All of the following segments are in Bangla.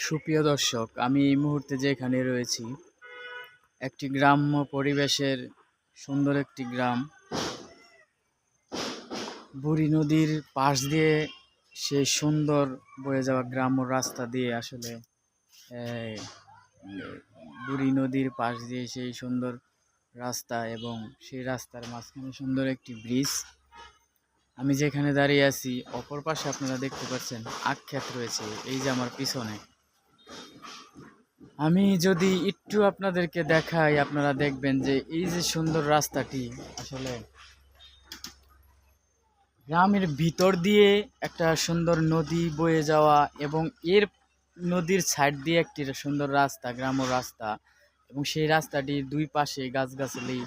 সুপ্রিয় দর্শক, আমি এই মুহূর্তে যেখানে রয়েছি একটি গ্রাম্য পরিবেশের সুন্দর একটি গ্রাম। বুড়ি নদীর পাশ দিয়ে সেই সুন্দর বয়ে যাওয়া গ্রাম্য রাস্তা দিয়ে আসলে এই, বুড়ি নদীর পাশ দিয়ে সেই সুন্দর রাস্তা এবং সেই রাস্তার মাঝখানে সুন্দর একটি ব্রিজ। আমি যেখানে দাঁড়িয়ে আছি অপর পাশে আপনারা দেখতে পাচ্ছেন আখ ক্ষেত রয়েছে, এই যে আমার পিছনে। আমি যদি একটু আপনাদেরকে দেখাই, আপনারা দেখবেন যে এই যে সুন্দর রাস্তাটি আসলে গ্রামের ভিতর দিয়ে একটা সুন্দর নদী বয়ে যাওয়া এবং এর নদীর সাইড দিয়ে একটি সুন্দর রাস্তা, গ্রাম্য রাস্তা, এবং সেই রাস্তাটির দুই পাশে গাছগাছালি,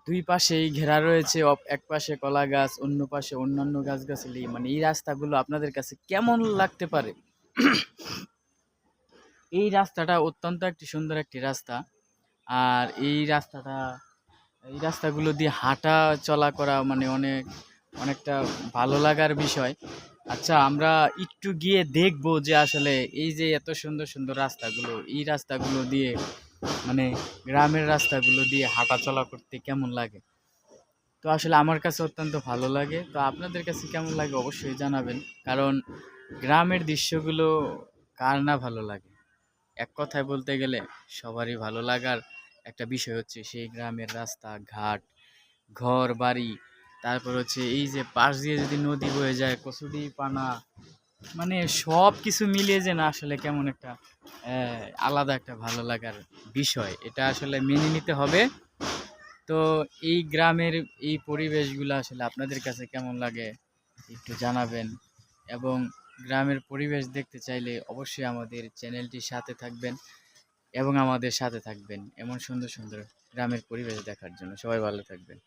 দুই পাশেই ঘেরা রয়েছে। এক পাশে কলা গাছ, অন্য পাশে অন্যান্য গাছগাছালি। মানে এই রাস্তাগুলো আপনাদের কাছে কেমন লাগতে পারে? এই রাস্তাটা অত্যন্ত একটি সুন্দর একটি রাস্তা। আর এই রাস্তাগুলো দিয়ে হাঁটা চলা করা মানে অনেকটা ভালো লাগার বিষয়। আচ্ছা, আমরা একটু গিয়ে দেখবো যে আসলে এই যে এত সুন্দর সুন্দর রাস্তাগুলো, এই রাস্তাগুলো দিয়ে মানে গ্রামের রাস্তাগুলো দিয়ে হাঁটা চলা করতে কেমন লাগে। তো আসলে আমার কাছে অত্যন্ত ভালো লাগে। তো আপনাদের কাছে কেমন লাগে অবশ্যই জানাবেন। কারণ গ্রামের দৃশ্যগুলো কার না ভালো লাগে? এক কথায় বলতে গেলে সবারই ভালো লাগার একটা বিষয় হচ্ছে সেই গ্রামের রাস্তা ঘাট, ঘর বাড়ি, তারপর হচ্ছে এই যে পাশ দিয়ে যদি নদী বয়ে যায়, কচুরি পানা, মানে সব কিছু মিলিয়ে যে না আসলে কেমন একটা আলাদা একটা ভালো লাগার বিষয়, এটা আসলে মেনে নিতে হবে। তো এই গ্রামের এই পরিবেশগুলো আসলে আপনাদের কাছে কেমন লাগে একটু জানাবেন। এবং গ্রামের পরিবেশ দেখতে চাইলে অবশ্যই আমাদের চ্যানেলটির সাথে থাকবেন এবং আমাদের সাথে থাকবেন এমন সুন্দর সুন্দর গ্রামের পরিবেশ দেখার জন্য। সবাই ভালো থাকবেন।